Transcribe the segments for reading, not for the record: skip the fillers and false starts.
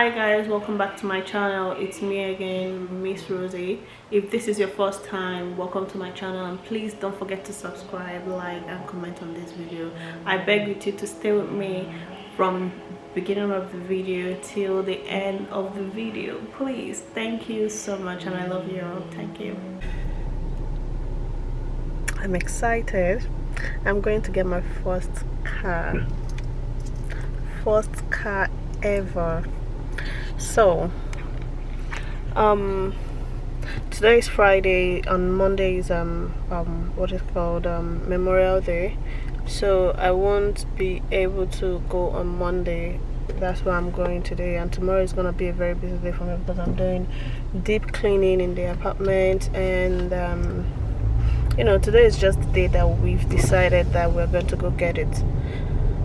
Hi guys, welcome back to my channel. It's me again, Miss Rosie. If this is your first time, welcome to my channel, and please don't forget to subscribe, like and comment on this video. I beg with you to stay with me from beginning of the video till the end of the video, please. Thank you so much, and I love you all. Thank you. I'm excited. I'm going to get my first car ever. So today is Friday. On Monday is what is called Memorial Day, so I won't be able to go on Monday. That's why I'm going today, and tomorrow is gonna be a very busy day for me because I'm doing deep cleaning in the apartment. And you know, today is just the day that we've decided that we're going to go get it.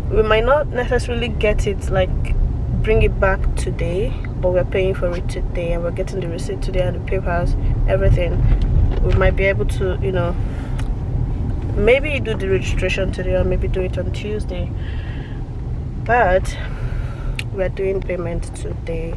We might not necessarily get it, like bring it back today, but we're paying for it today, and we're getting the receipt today and the papers, everything. We might be able to, you know, maybe do the registration today or maybe do it on Tuesday, but we're doing payment today.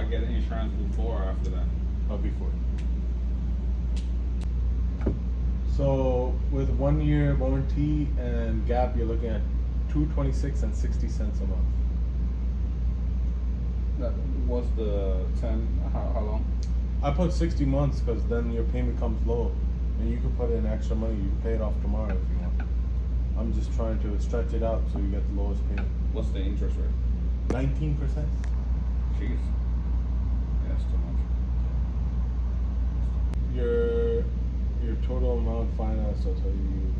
Get insurance before or after that? Oh, before. So with 1 year warranty and gap, you're looking at $226 and 60 cents a month. That was the 10. How long? I put 60 months because then your payment comes low, and you can put in extra money. You can pay it off tomorrow if you want. I'm just trying to stretch it out so you get the lowest payment. What's the interest rate? 19%. Jeez. That's too much. Your total amount financed, I'll tell you,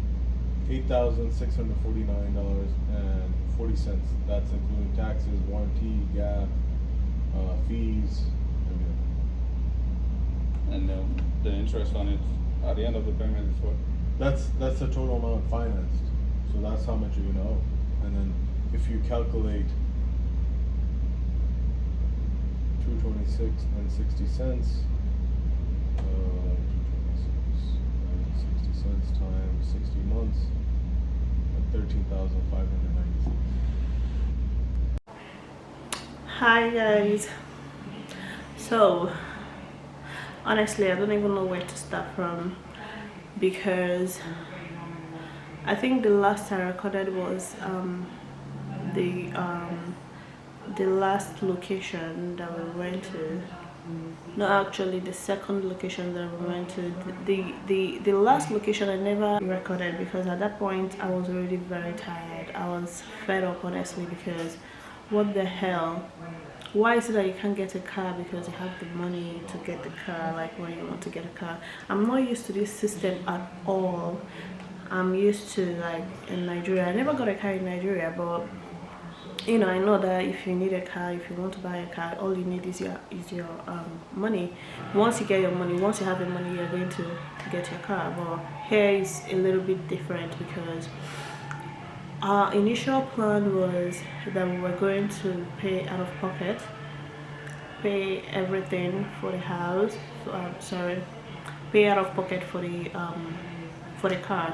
$8,649.40. That's including taxes, warranty, gap, fees, everything. And the interest on it at the end of the payment is what? That's the total amount financed. So that's how much you're gonna owe. And then if you calculate 226 and 60 cents, 226 and 60 cents times 60 months, at 13,596. Hi guys. So honestly, I don't even know where to start from, because I think the last I recorded was the last location that we went to. No, actually the second location that we went to. The last location I never recorded because at that point I was already very tired. I was fed up, honestly, because what the hell, why is it that you can't get a car because you have the money to get the car, like when you want to get a car? I'm not used to this system at all. I'm used to, like, in Nigeria, I never got a car in Nigeria, but you know, I know that if you need a car, if you want to buy a car, all you need is your money. Once you get your money, once you have your money, you're going to get your car. But here is a little bit different because Our initial plan was that we were going to pay out of pocket, pay everything for the house. Sorry, pay out of pocket for the car,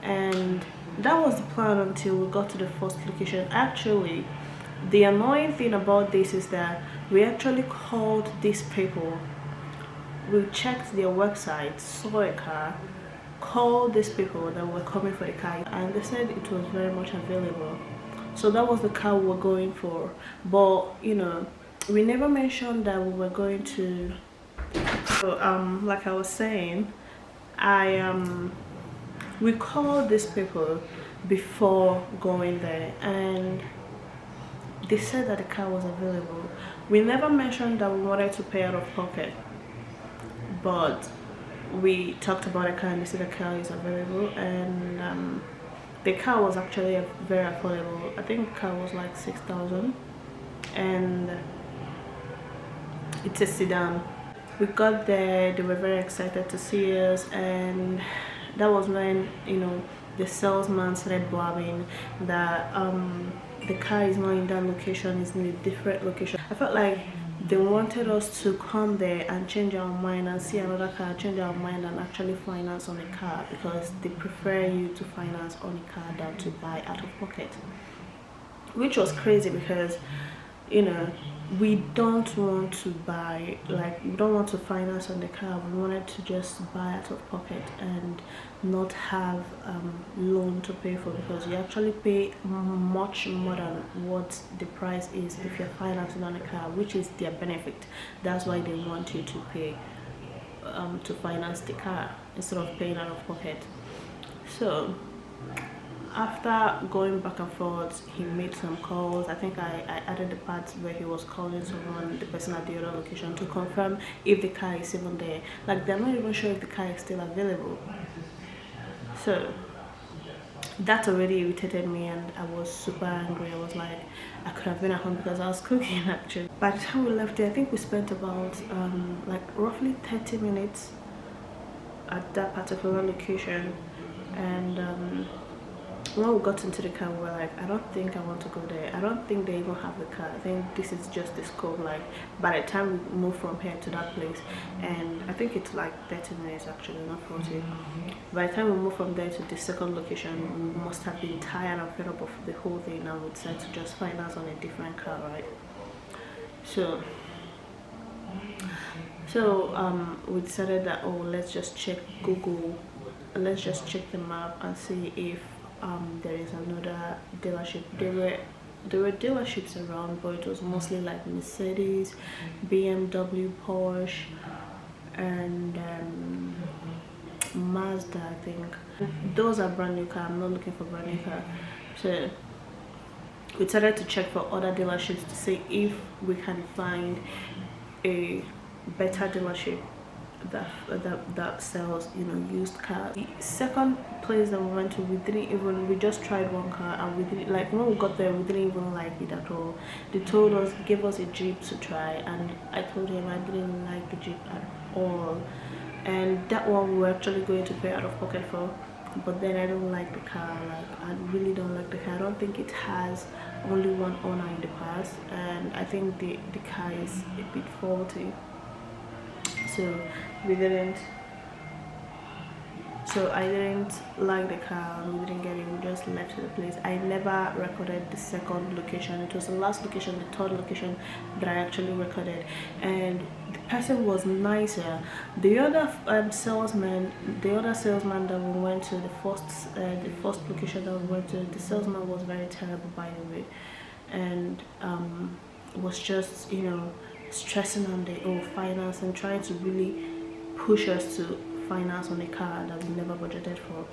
and that was the plan until we got to the first location. Actually, the annoying thing about this is that we actually called these people. We checked their website, saw a car, called these people that were coming for the car, and they said it was very much available. So that was the car we were going for. But we never mentioned that we were going to. So like I was saying, we called these people before going there, and they said that the car was available. We never mentioned that we wanted to pay out of pocket, but we talked about a car and they said the car is available, and the car was actually very affordable. I think the car was like 6,000, and it's a sedan. We got there, they were very excited to see us, and that was when the salesman started blabbing that the car is not in that location, it's in a different location. I felt like they wanted us to come there and change our mind and see another car, change our mind and actually finance on a car, because they prefer you to finance on a car than to buy out of pocket, which was crazy because we don't want to buy, like, we don't want to finance on the car. We wanted to just buy out of pocket and not have loan to pay for, because you actually pay much more than what the price is if you're financing on a car, which is their benefit. That's why they want you to pay to finance the car instead of paying out of pocket. So after going back and forth, he made some calls. I think I added the part where he was calling someone, the person at the other location, to confirm if the car is even there. Like, they're not even sure if the car is still available. So that already irritated me, and I was super angry. I was like, I could have been at home because I was cooking actually. By the time we left there, I think we spent about like roughly 30 minutes at that particular location, and when we got into the car, we were like, I don't think I want to go there. I don't think they even have the car. I think this is just the scope. Like, by the time we move from here to that place, and I think it's like 30 minutes actually, not 40. By the time we move from there to the second location, we must have been tired and fed up of the whole thing, and we decided to just find us on a different car, right? So we decided that, oh, let's just check Google, let's just check the map and see if there is another dealership. There were dealerships around, but it was mostly like Mercedes, BMW, Porsche, and Mazda, I think. Those are brand new car. I'm not looking for brand new car. So we decided to check for other dealerships to see if we can find a better dealership that sells used cars. The second place that we went to, we just tried one car, and we didn't like, when we got there, we didn't even like it at all. They gave us a Jeep to try, and I told him I didn't like the Jeep at all, and that one we were actually going to pay out of pocket for. But then I don't like the car. Like, I really don't like the car. I don't think it has only one owner in the past, and I think the car is a bit faulty. So I didn't like the car, and we didn't get it. We just left the place. I never recorded the second location. It was the last location, the third location, that I actually recorded, and the person was nicer. The other salesman that we went to, the first location that we went to, the salesman was very terrible, by the way, and was just stressing on the finance and trying to really push us to finance on a car that we never budgeted for.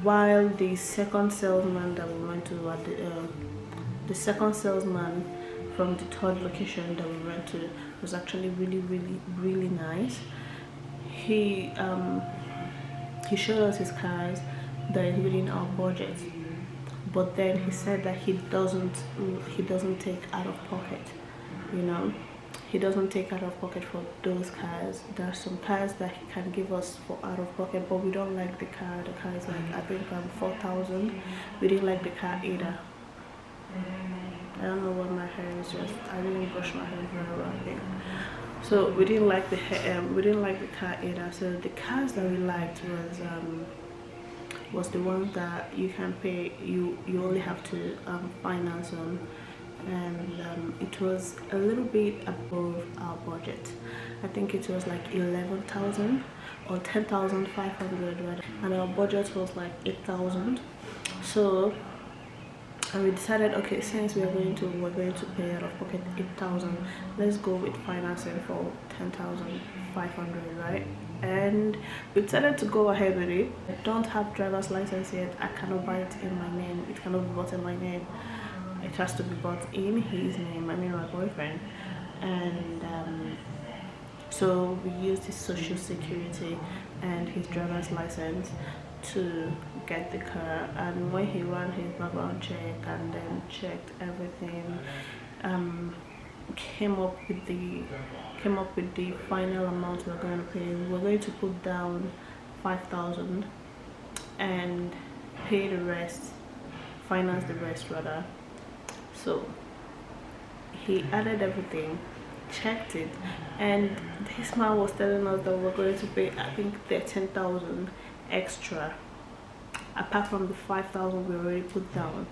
While the second salesman that we went to at the second salesman from the third location that we went to was actually really nice. He showed us his cars that is within our budget, but then he said that he doesn't take out of pocket, he doesn't take out of pocket for those cars. There are some cars that he can give us for out of pocket, but we don't like the car. The car is like, I think 4,000. We didn't like the car either. I don't know what my hair is just. I didn't brush my hair very well, I think. So we didn't like the car either. So the cars that we liked was the ones that you can pay. You only have to finance on, and it was a little bit above our budget. I think it was like 11,000 or 10,500 rather, and our budget was like 8,000. So. And we decided, okay, since we're going to pay out of pocket 8,000, let's go with financing for 10,500, right? And we decided to go ahead with it. I don't have driver's license yet. I cannot buy it in my name. It cannot be bought in my name. It has to be bought in his name. I mean, my boyfriend. And so we used his social security and his driver's license to get the car, and when he ran his background check and then checked everything, came up with the final amount we're going to pay. We're going to put down 5,000 and pay the rest, finance the rest rather. So he added everything, checked it, and this man was telling us that we're going to pay, I think, 13,000 extra apart from the 5,000 we already put down.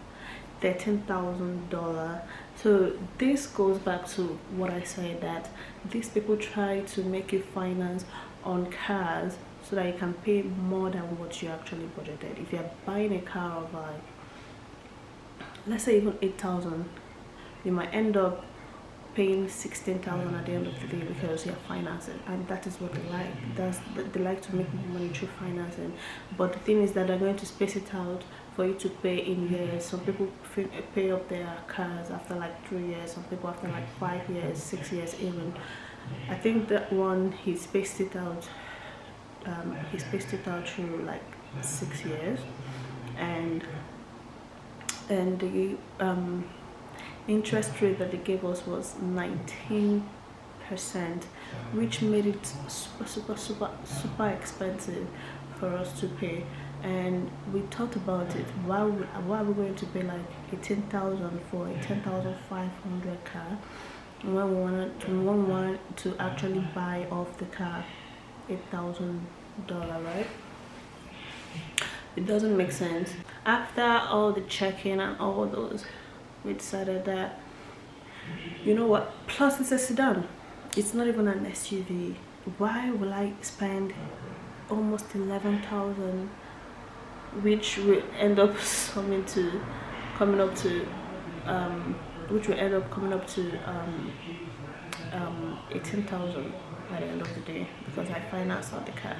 $13,000. So this goes back to what I said, that these people try to make you finance on cars so that you can pay more than what you actually budgeted. If you're buying a car of like, let's say even 8,000, you might end up paying 16,000 at the end of the day because you're financing, and that is what they like. They like to make money through financing, but the thing is that they're going to space it out for you to pay in years. Some people pay up their cars after like 3 years, some people after like 5 years, 6 years even. I think that one he spaced it out through like 6 years, and the interest rate that they gave us was 19%, which made it super expensive for us to pay. And we thought about it, why are we going to pay like 18,000 for a 10,500 car when we want to actually buy off the car $8,000, right? It doesn't make sense. After all the checking and all those, we decided that, you know what, plus it's a sedan, it's not even an SUV. Why will I spend almost 11,000, which will end up coming up to 18,000 at the end of the day, because I financed on the car.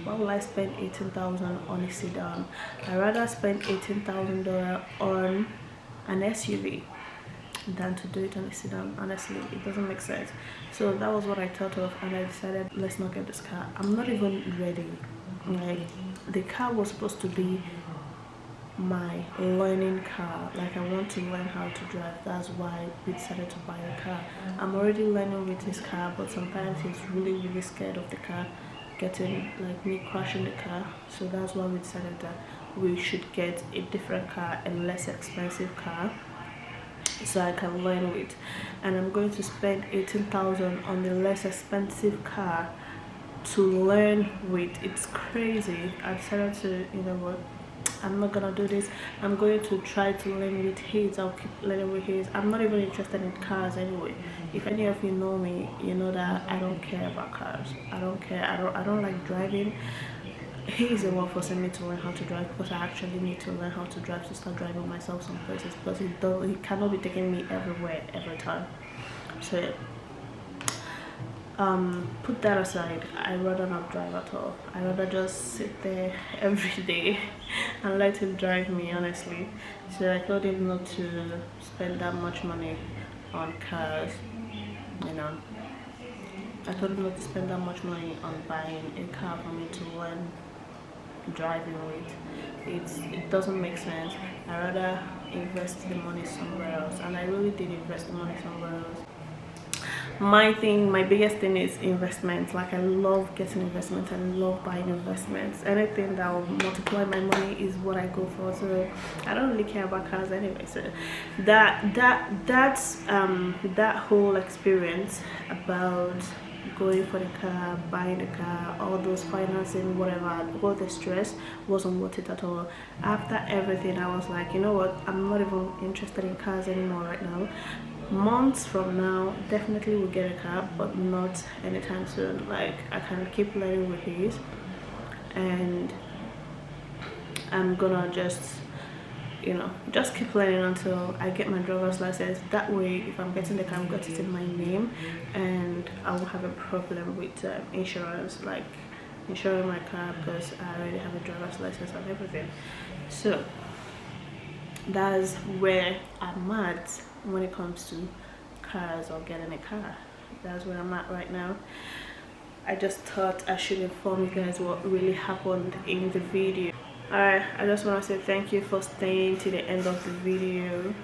Why will I spend 18,000 on a sedan? I'd rather spend $18,000 on an SUV than to do it on a sedan. Honestly, it doesn't make sense. So that was what I thought of, and I decided, let's not get this car. I'm not even ready. Like, the car was supposed to be my learning car. Like, I want to learn how to drive. That's why we decided to buy the car. I'm already learning with this car, but sometimes he's really scared of the car getting, like, me crashing the car. So that's why we decided that we should get a different car, a less expensive car, so I can learn with. And I'm going to spend 18,000 on the less expensive car to learn with. It's crazy. I decided to, you know what, I'm not gonna do this. I'm going to try to learn with his. I'll keep learning with his. I'm not even interested in cars anyway. If any of you know me, you know that I don't care about cars. I don't care. I don't like driving. He is the one forcing me to learn how to drive, because I actually need to learn how to drive to start driving myself some places, because he cannot be taking me everywhere every time. So put that aside, I'd rather not drive at all. I'd rather just sit there every day and let him drive me, honestly. So I told him not to spend that much money on cars, you know. I told him not to spend that much money on buying a car for me to learn driving with. It doesn't make sense. I rather invest the money somewhere else, and I really did invest the money somewhere else. my biggest thing is investments. Like, I love getting investments, I love buying investments. Anything that will multiply my money is what I go for. So I don't really care about cars anyway. So that whole experience about going for the car, buying the car, all those financing, whatever, all the stress wasn't worth it at all. After everything, I was like, you know what, I'm not even interested in cars anymore right now. Months from now, definitely will get a car, but not anytime soon. Like, I can keep learning with these, and I'm gonna just, you know, just keep learning until I get my driver's license. That way, if I'm getting the car, I'm getting it in my name, and I won't have a problem with insurance, like insuring my car, because I already have a driver's license and everything. So that's where I'm at when it comes to cars or getting a car. That's where I'm at right now. I just thought I should inform you guys what really happened in the video. Alright, I just want to say thank you for staying to the end of the video,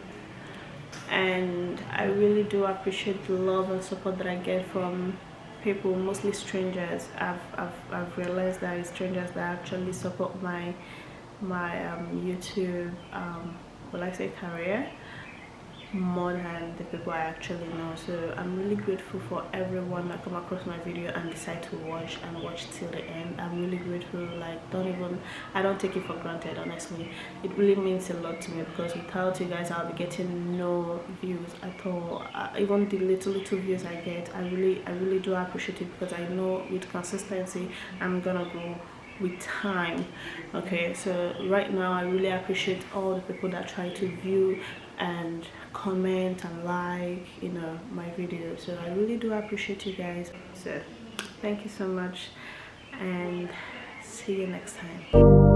and I really do appreciate the love and support that I get from people, mostly strangers. I've realized that it's strangers that actually support my YouTube will I say career, more than the people I actually know. So I'm really grateful for everyone that come across my video and decide to watch till the end. I'm really grateful. Like, I don't take it for granted, honestly. It really means a lot to me, because without you guys, I'll be getting no views at all. Even the little views I get, I really do appreciate it, because I know with consistency I'm gonna grow with time. Okay, so right now I really appreciate all the people that try to view and comment and like, you know, my videos. So I really do appreciate you guys. So thank you so much, and see you next time.